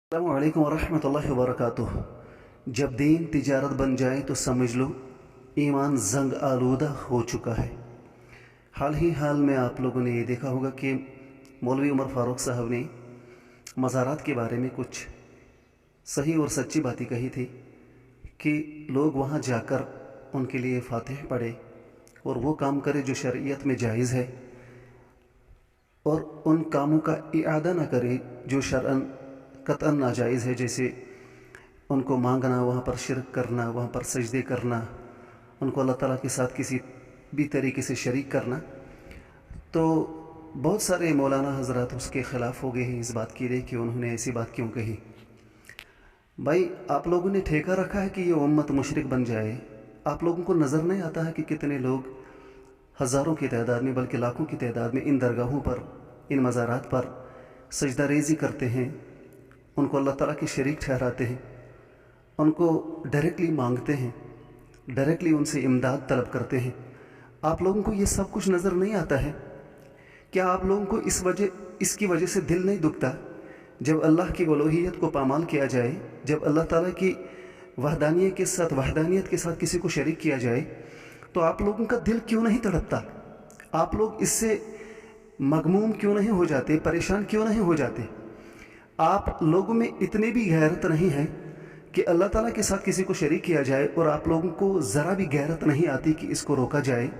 अस्सलामुअलैकुम वरहमतुल्लाहि वबरकातुह। जब दीन तिजारत बन जाए तो समझ लो ईमान जंग आलूदा हो चुका है। हाल में आप लोगों ने ये देखा होगा कि मौलवी उमर फारूक साहब ने मज़ारात के बारे में कुछ सही और सच्ची बातें कही थी कि लोग वहाँ जाकर उनके लिए फातिह पढ़े और वो काम करे जो शरीयत में जायज़ है, और उन कामों का इआदा ना करे जो शरअन कतअन नाजायज़ है, जैसे उनको मांगना, वहाँ पर शिरक करना, वहाँ पर सजदे करना, उनको अल्लाह ताला के साथ किसी भी तरीके से शरीक करना। तो बहुत सारे मौलाना हजरात उसके ख़िलाफ़ हो गए हैं इस बात के लिए कि उन्होंने ऐसी बात क्यों कही। भाई, आप लोगों ने ठेका रखा है कि ये उम्मत मुशरिक बन जाए। आप लोगों को नज़र नहीं आता है कि कितने लोग हज़ारों की तादाद में, बल्कि लाखों की तादाद में इन दरगाहों पर, इन मज़ारात पर सजदा रेज़ी करते हैं, उनको अल्लाह ताला की शरीक ठहराते हैं, उनको डायरेक्टली मांगते हैं, डायरेक्टली उनसे इमदाद तलब करते हैं। आप लोगों को ये सब कुछ नज़र नहीं आता है? क्या आप लोगों को इसकी वजह से दिल नहीं दुखता? जब अल्लाह की उलूहियत को पामाल किया जाए, जब अल्लाह ताला की वहदानियत के साथ किसी को शरीक किया जाए, तो आप लोगों का दिल क्यों नहीं तड़पता? आप लोग इससे मगमूम क्यों नहीं हो जाते, परेशान क्यों नहीं हो जाते? आप लोगों में इतनी भी गैरत नहीं है कि अल्लाह ताला के साथ किसी को शरीक किया जाए, और आप लोगों को ज़रा भी गैरत नहीं आती कि इसको रोका जाए,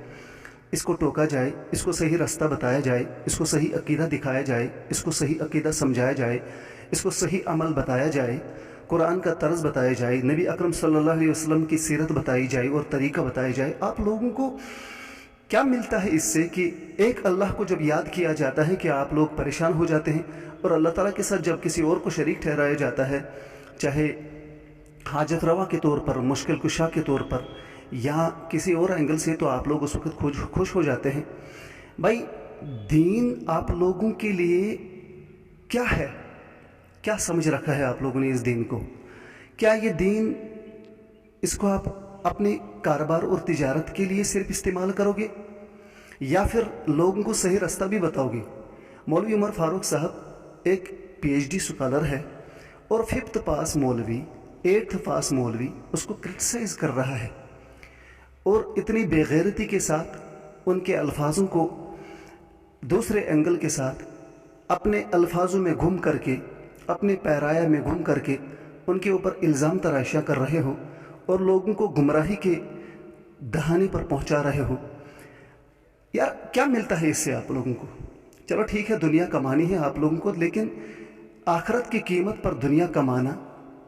इसको टोका जाए, इसको सही रास्ता बताया जाए, इसको सही अकीदा दिखाया जाए, इसको सही अकीदा समझाया जाए, इसको सही अमल बताया जाए, कुरान का तर्ज बताया जाए, नबी अकरम सल्लल्लाहु अलैहि वसल्लम की सीरत बताई जाए और तरीका बताया जाए। आप लोगों को क्या मिलता है इससे कि एक अल्लाह को जब याद किया जाता है कि आप लोग परेशान हो जाते हैं, और अल्लाह ताला के साथ जब किसी और को शरीक ठहराया जाता है, चाहे हाजत रवा के तौर पर, मुश्किल कुशा के तौर पर, या किसी और एंगल से, तो आप लोग उस वक्त खुश हो जाते हैं। भाई, दीन आप लोगों के लिए क्या है? क्या समझ रखा है आप लोगों ने इस दीन को? क्या ये दीन, इसको आप अपने कारोबार और तिजारत के लिए सिर्फ इस्तेमाल करोगे, या फिर लोगों को सही रास्ता भी बताओगे? मौलवी उमर फारूक साहब एक PhD स्कॉलर है, और 5th पास मौलवी, 8th पास मौलवी उसको क्रिटिसाइज कर रहा है, और इतनी बेगैरती के साथ उनके अल्फाजों को दूसरे एंगल के साथ अपने अल्फाजों में घूम करके, अपने पैराया में घूम करके उनके ऊपर इल्ज़ाम तराशियाँ कर रहे हो, और लोगों को गुमराही के दहाने पर पहुंचा रहे हो। यार, क्या मिलता है इससे आप लोगों को? चलो ठीक है, दुनिया कमानी है आप लोगों को, लेकिन आखिरत की कीमत पर दुनिया कमाना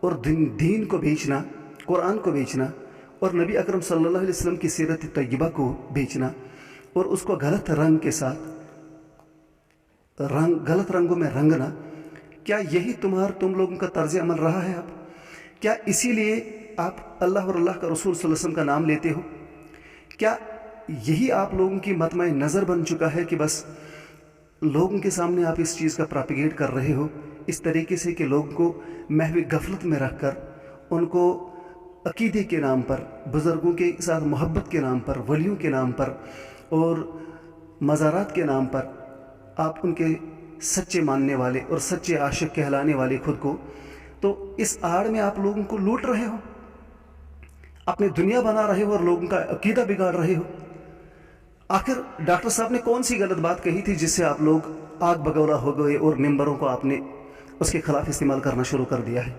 और दीन को बेचना, कुरान को बेचना, और नबी अकरम सल्लल्लाहु अलैहि वसल्लम की सीरत तय्यबा को बेचना, और उसको गलत रंग के साथ, गलत रंगों में रंगना, क्या यही तुम लोगों का तर्ज अमल रहा है? आप क्या इसीलिए आप अल्लाह और अल्लाह का रसूल सल्लल्लाहु अलैहि वसल्लम का नाम लेते हो? क्या यही आप लोगों की मतमय नज़र बन चुका है कि बस लोगों के सामने आप इस चीज़ का प्रोपेगेट कर रहे हो इस तरीके से कि लोगों को महवी गफलत में रख कर, उनको अकीदे के नाम पर, बुज़ुर्गों के साथ मोहब्बत के नाम पर, वलियों के नाम पर और मज़ारात के नाम पर आप उनके सच्चे मानने वाले और सच्चे आशिक कहलाने वाले खुद को, तो इस आड़ में आप लोगों को लूट रहे हो, अपनी दुनिया बना रहे हो और लोगों का अकीदा बिगाड़ रहे हो। आखिर डॉक्टर साहब ने कौन सी गलत बात कही थी जिससे आप लोग आग बगौला हो गए और मिंबरों को आपने उसके खिलाफ इस्तेमाल करना शुरू कर दिया है?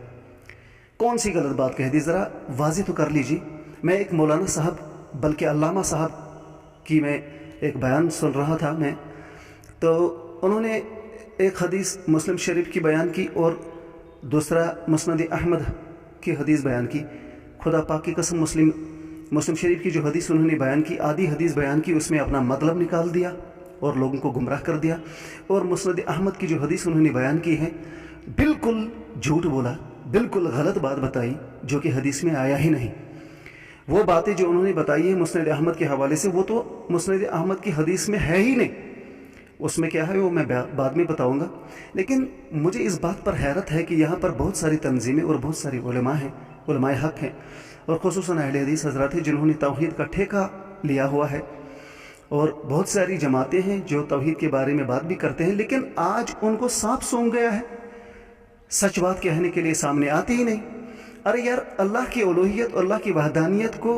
कौन सी गलत बात कह दी? ज़रा वाज़ेह तो कर लीजिए। मैं एक मौलाना साहब, बल्कि अल्लामा साहब की मैं एक बयान सुन रहा था मैं, तो उन्होंने एक हदीस मुस्लिम शरीफ की बयान की और दूसरा मुस्नद अहमद की हदीस बयान की। खुदा पाक की कसम, मुस्लिम शरीफ की जो हदीस उन्होंने बयान की, आधी हदीस बयान की, उसमें अपना मतलब निकाल दिया और लोगों को गुमराह कर दिया। और मुस्नद अहमद की जो हदीस उन्होंने बयान की है, बिल्कुल झूठ बोला, बिल्कुल गलत बात बताई जो कि हदीस में आया ही नहीं। वो बातें जो उन्होंने बताई है मुस्नद अहमद के हवाले से, वो तो मुस्नद अहमद की हदीस में है ही नहीं। उसमें क्या है वो मैं बाद में बताऊंगा। लेकिन मुझे इस बात पर हैरत है कि यहाँ पर बहुत सारी तंजीमें और बहुत सारी उलमा हैं, उलमाए हक हैं, और खुसूसन अहले हदीस हजरात हैं जिन्होंने तौहीद का ठेका लिया हुआ है, और बहुत सारी जमातें हैं जो तौहीद के बारे में बात भी करते हैं, लेकिन आज उनको सांप सूंघ गया है। सच बात कहने के लिए सामने आते ही नहीं। अरे यार, अल्लाह की उलूहियत और अल्लाह की वहदानियत को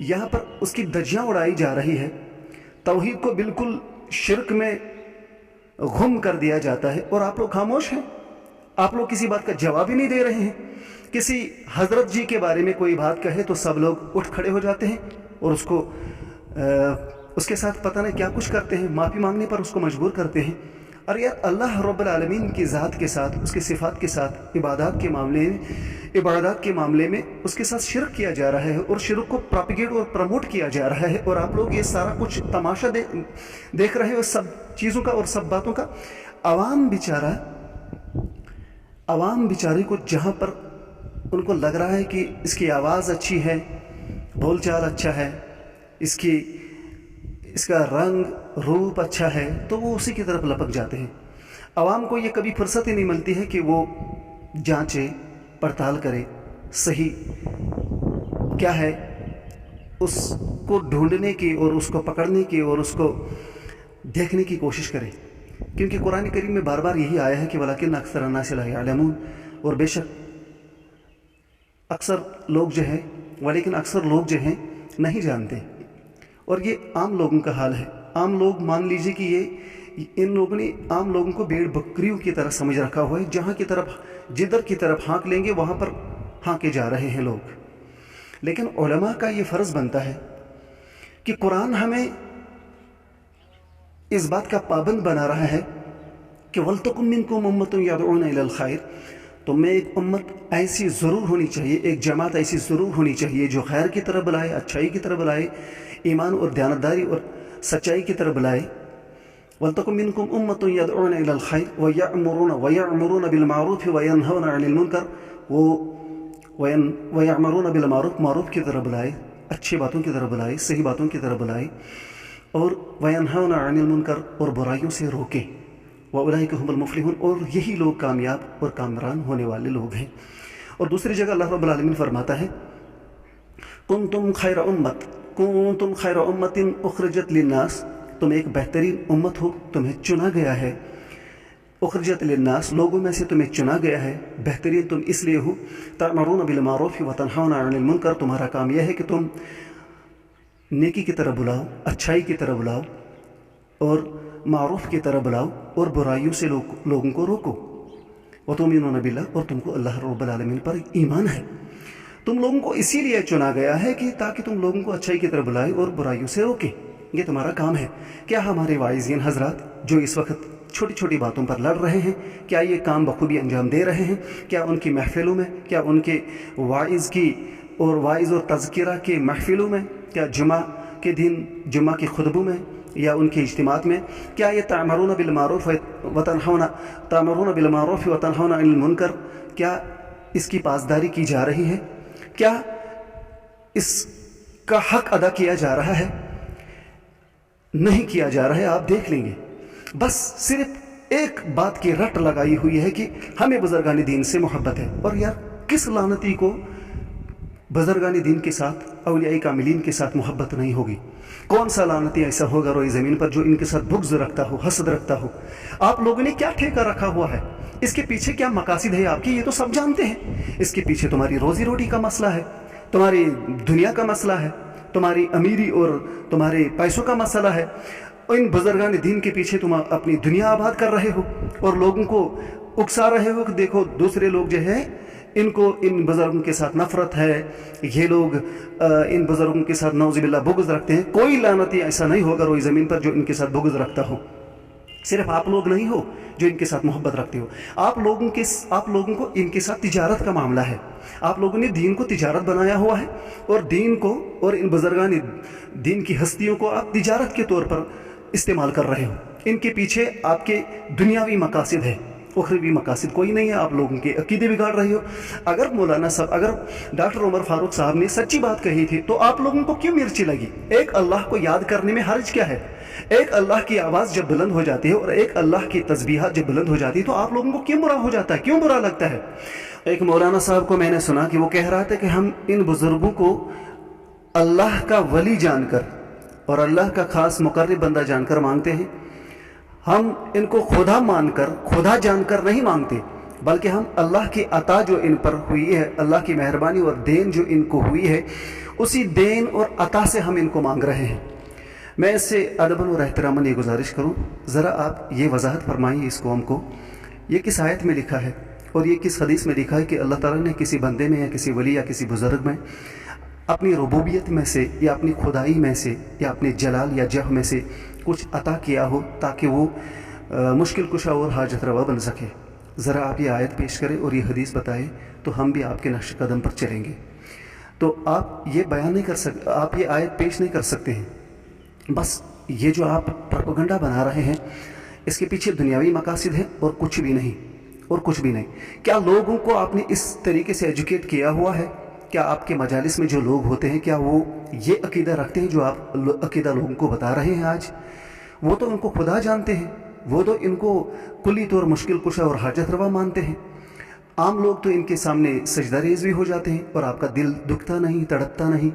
यहाँ पर उसकी धज्जियाँ उड़ाई जा रही है, तौहीद को बिल्कुल शिर्क में गुम कर दिया जाता है और आप लोग खामोश हैं। आप लोग किसी बात का जवाब ही नहीं दे रहे हैं। किसी हजरत जी के बारे में कोई बात कहे तो सब लोग उठ खड़े हो जाते हैं और उसके साथ पता नहीं क्या कुछ करते हैं, माफ़ी मांगने पर उसको मजबूर करते हैं। अरे यार, अल्लाह रब्बुल आलमीन की ज़ात के साथ, उसके सिफ़ात के साथ इबादत के मामले में उसके साथ शिरक किया जा रहा है और शिरक को प्रोपिगेट और प्रमोट किया जा रहा है। और आप लोग ये सारा कुछ तमाशा देख रहे हो सब चीज़ों का और सब बातों का। आवाम बेचारे को जहाँ पर उनको लग रहा है कि इसकी आवाज़ अच्छी है, बोलचाल अच्छा है, इसका रंग रूप अच्छा है, तो वो उसी की तरफ लपक जाते हैं। आवाम को ये कभी फुर्सत ही नहीं मिलती है कि वो जांचे पड़ताल करे, सही क्या है, उसको ढूंढने की और उसको पकड़ने की और उसको देखने की कोशिश करे। क्योंकि कुरान करीम में बार बार यही आया है कि वलाकिन अक्सर अन्नास ला यअलमून, और बेशक अक्सर लोग जो हैं नहीं जानते। और ये आम लोगों का हाल है। आम लोग, मान लीजिए कि इन लोगों ने आम लोगों को भेड़ बकरियों की तरह समझ रखा हुआ है, जिधर की तरफ हाँक लेंगे वहाँ पर हाँके जा रहे हैं लोग। लेकिन उलमा का ये फ़र्ज़ बनता है कि कुरान हमें इस बात का पाबंद बना रहा है कि वलतकुम मिनकुम उम्मतुन यदऊना इलल खैर, तो में एक उम्मत ऐसी ज़रूर होनी चाहिए, एक जमात ऐसी ज़रूर होनी चाहिए जो खैर की तरफ बुलाए, अच्छाई की तरफ बुलाए, ईमान और दयानतदारी और सच्चाई की तरफ बुलाए। वलतकुम मिनकुम उम्मतुन यदऊना इलल खैर वयअमुरूना बिल मारूफ वयनहौना अनिल मुनकर, वयअमुरूना बिल मारूफ, मारूफ की तरफ बुलाए, अच्छी बातों की तरफ बुलाए, सही बातों की तरफ बुलाए, और वयनहौना अनिल मुनकर, और बुराइयों से रोके। वउलाइका हुमुल मुफ्लिहून, और यही लोग कामयाब और कामरान होने वाले लोग हैं। और दूसरी जगह अल्लाह रब्बुल आलमीन फरमाता है कुंतुम खैरा उम्मतिन उखरिजत लिन्नास, तुम एक बेहतरीन उम्मत हो, तुम्हें चुना गया है। उखरिजत लिन्नास, लोगों में से तुम्हें चुना गया है। बेहतरीन तुम इसलिए हो तअमुरूना बिल मारूफ व तनहौना अनिल मुनकर, तुम्हारा काम यह है कि तुम नेकी की तरफ बुलाओ, अच्छाई की तरफ बुलाओ और मारूफ की तरफ बुलाओ और बुराइयों से लोगों को रोको। व तुमिनूना बिल्लाह, और तुमको अल्लाह रब्बुल आलमीन पर ईमान है। तुम लोगों को इसीलिए चुना गया है कि ताकि तुम लोगों को अच्छाई की तरफ बुलाए और बुराइयों से रोके। ये तुम्हारा काम है। क्या हमारे वाइज़ीन हजरात जो इस वक्त छोटी छोटी बातों पर लड़ रहे हैं, क्या ये काम बखूबी अंजाम दे रहे हैं? क्या उनकी महफिलों में, क्या उनके वाइज़ और तज़किरा के महफिलों में, क्या जुमा के दिन जुमा के खुतबों में या उनके इज्तिमात में, क्या ये तअमुरूना बिल मारूफ व तनहौना अनिल मुनकर, क्या इसकी पासदारी की जा रही है? क्या इसका हक अदा किया जा रहा है? नहीं किया जा रहा है। आप देख लेंगे, बस सिर्फ एक बात की रट लगाई हुई है कि हमें बुजुर्गान दीन से मोहब्बत है। और यार, किस लानती को बुजुर्गान दीन के साथ, औलिया कामिलीन के साथ मोहब्बत नहीं होगी? कौन सा लानती ऐसा होगा रोई ज़मीन पर जो इनके साथ बुग़्ज़ रखता हो, हसद रखता हो? आप लोगों ने क्या ठेका रखा हुआ है? इसके पीछे क्या मकासद है आपकी, ये तो सब जानते हैं। इसके पीछे तुम्हारी रोज़ी रोटी का मसला है, तुम्हारी दुनिया का मसला है, तुम्हारी अमीरी और तुम्हारे पैसों का मसला है। इन बुजुर्गान दीन के पीछे तुम अपनी दुनिया आबाद कर रहे हो और लोगों को उकसा रहे हो कि देखो दूसरे लोग जो है इनको इन बुजुर्गों के साथ नफरत है, ये लोग इन बुजुर्गों के साथ नौज़ुबिल्लाह बुग़्ज़ रखते हैं। कोई लानती ऐसा नहीं होगा रोई ज़मीन पर जो इनके साथ बुग़्ज़ रखता हो। सिर्फ आप लोग नहीं हो जो इनके साथ मोहब्बत रखते हो। आप लोगों को इनके साथ तिजारत का मामला है। आप लोगों ने दीन को तिजारत बनाया हुआ है और दीन को और इन बुजुर्गान दीन की हस्तियों को आप तिजारत के तौर पर इस्तेमाल कर रहे हो। इनके पीछे आपके दुनियावी मकासद है, उखरवी मकासद कोई नहीं है। आप लोगों के अकीदे बिगाड़ रहे हो। अगर मौलाना साहब, अगर डॉक्टर उमर फारूक साहब ने सच्ची बात कही थी तो आप लोगों को क्यों मिर्ची लगी? एक अल्लाह को याद करने में हर्ज क्या है? एक अल्लाह की आवाज़ जब बुलंद हो जाती है और एक अल्लाह की तस्बीहात जब बुलंद हो जाती है तो आप लोगों को क्यों बुरा हो जाता है, क्यों बुरा लगता है? एक मौलाना साहब को मैंने सुना कि वो कह रहा था कि हम इन बुजुर्गों को अल्लाह का वली जानकर और अल्लाह का खास मुकर्रब बंदा जानकर मांगते हैं। हम इनको खुदा जानकर नहीं मांगते। बल्कि हम अल्लाह की अता जो इन पर हुई है, अल्लाह की मेहरबानी और देन जो इनको हुई है, उसी देन और अता से हम इनको मांग रहे हैं। मैं इससे अदबन और एहतरामन ये गुजारिश करूँ, ज़रा आप ये वजाहत फरमाइए इस कौम को, ये किस आयत में लिखा है और ये किस हदीस में लिखा है कि अल्लाह ताला ने किसी बंदे में या किसी वली या किसी बुज़ुर्ग में अपनी रुबूबियत में से या अपनी खुदाई में से या अपने जलाल या जह में से कुछ अता किया हो ताकि वो मुश्किल कुशा और हाजत रवा बन सके। ज़रा आप ये आयत पेश करें और ये हदीस बताएं तो हम भी आपके नक्श कदम पर चलेंगे। तो आप ये बयान नहीं कर सकते, आप ये आयत पेश नहीं कर सकते हैं, बस ये जो आप प्रोपेगेंडा बना रहे हैं इसके पीछे दुनियावी मकासद है और कुछ भी नहीं, और कुछ भी नहीं। क्या लोगों को आपने इस तरीके से एजुकेट किया हुआ है? क्या आपके मजालिस में जो लोग होते हैं क्या वो ये अकीदा रखते हैं जो आप अकीदा लोगों को बता रहे हैं आज? वो तो उनको खुदा जानते हैं, वो तो इनको कुल्ली तौर मुश्किल कुशा और हाजत रवा मानते हैं। आम लोग तो इनके सामने सजदा रेज़ भी हो जाते हैं और आपका दिल दुखता नहीं, तड़पता नहीं।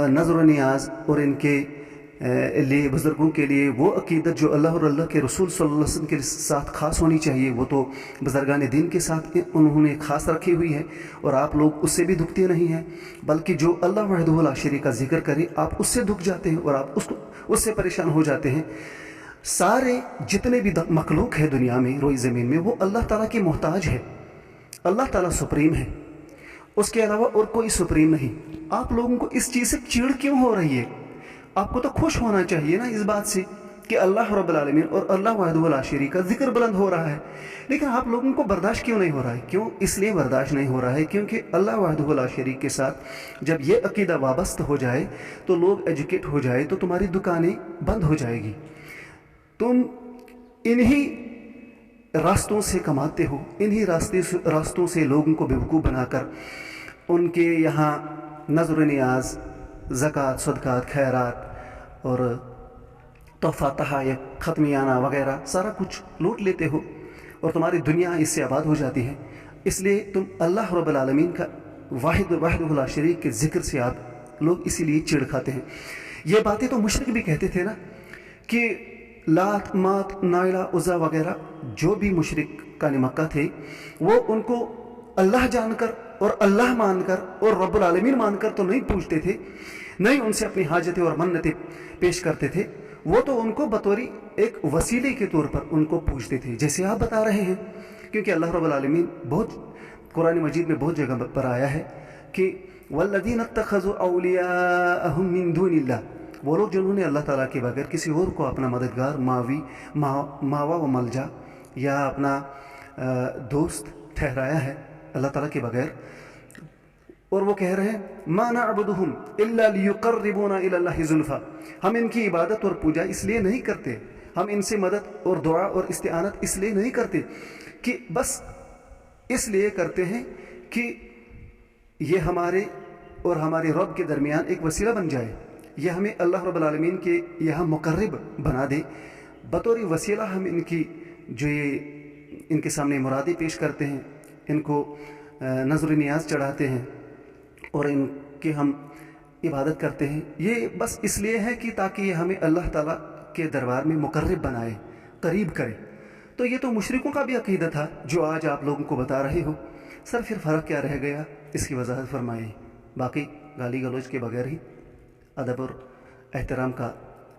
नज़र नियाज और इनके लिए बुज़ुर्गों के लिए वो अकीदत जो अल्लाह और अल्लाह के रसूल सल्लल्लाहु अलैहि वसल्लम के साथ ख़ास होनी चाहिए, वो तो बुज़ुर्गान दीन के साथ उन्होंने ख़ास रखी हुई है, और आप लोग उससे भी दुखते नहीं हैं, बल्कि जो अल्लाह वहदहु ला शरीक का जिक्र करे आप उससे दुख जाते हैं और आप उससे परेशान हो जाते हैं। सारे जितने भी मखलूक है दुनिया में, रोई ज़मीन में, वो अल्लाह ताला की मोहताज है। अल्लाह ताला सुप्रीम है, उसके अलावा और कोई सुप्रीम नहीं। आप लोगों को इस चीज़ से चिढ़ क्यों हो रही है? आपको तो खुश होना चाहिए ना इस बात से कि अल्लाह रब्बुल आलमीन और अल्लाह वहदहु ला शरीक का जिक्र बुलंद हो रहा है, लेकिन आप लोगों को बर्दाश्त क्यों नहीं हो रहा है? क्यों? इसलिए बर्दाश्त नहीं हो रहा है क्योंकि अल्लाह वहदहु ला शरीक के साथ जब ये अकीदा वाबस्ता हो जाए तो लोग एजुकेट हो जाए तो तुम्हारी दुकानें बंद हो जाएगी। तुम इन्हीं रास्तों से कमाते हो, इन्हीं रास्तों से लोगों को बेवकूफ़ बनाकर उनके यहाँ नज़र नियाज, ज़कात, सदकात, खैरात और तोहफ़ा, तहाइफ, ख़त्मियाना वगैरह सारा कुछ लूट लेते हो और तुम्हारी दुनिया इससे आबाद हो जाती है। इसलिए तुम अल्लाह रब्बुल आलमीन का वाहिदुल ला शरीक के ज़िक्र से आप लोग इसीलिए चिढ़ खाते हैं। ये बातें तो मुशरिक भी कहते थे ना कि लात, मात, नाइला, उज़्ज़ा वगैरह जो भी मुशरिक का मक्का थे वो उनको अल्लाह जानकर और अल्लाह मानकर और रब्बुल आलमीन मानकर तो नहीं पूछते थे, नहीं उनसे अपनी हाजतें और मन्नतें पेश करते थे, वो तो उनको बतौरी एक वसीले के तौर पर उनको पूछते थे, जैसे आप बता रहे हैं। क्योंकि अल्लाह रब्बुल आलमीन बहुत कुरान मजीद में बहुत जगह पर आया है कि वल्लज़ीना इत्तख़ज़ू औलियाअहुम मिन दूनिल्लाह, वो लोग जिन्होंने अल्लाह ताला के बगैर किसी और को अपना मददगार, मावा व मलजा या अपना दोस्त ठहराया है अल्लाह ताला के बगैर, और वो कह रहे हैं मा नअबुदुहुम इल्ला लियुक़र्रिबूना इलल्लाहि ज़ुल्फ़ा, हम इनकी इबादत और पूजा इसलिए नहीं करते, हम इनसे मदद और दुआ और इस्तिआनत इसलिए नहीं करते कि बस इसलिए करते हैं कि ये हमारे और हमारे रब के दरमियान एक वसीला बन जाए, ये हमें अल्लाह रब्बुल आलमीन के यहाँ मुक़र्रिब बना दे। बतौर वसीला हम इनकी जो ये इनके सामने मुरादें पेश करते हैं, इनको नज़र नियाज चढ़ाते हैं और इनके हम इबादत करते हैं, ये बस इसलिए है कि ताकि ये हमें अल्लाह ताला के दरबार में मुक़र्रिब बनाए, करीब करे। तो ये तो मुशरिकों का भी अकीदा था जो आज आप लोगों को बता रहे हो। सर फिर फ़र्क क्या रह गया, इसकी वजाहत फरमाइए। बाकी गाली गलौज के बगैर ही अदब और एहतराम का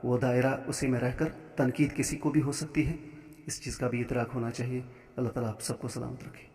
वो दायरा, उसी में रहकर तनकीद किसी को भी हो सकती है, इस चीज़ का भी इतराक होना चाहिए। अल्लाह ताला आप सबको सलामत रखे।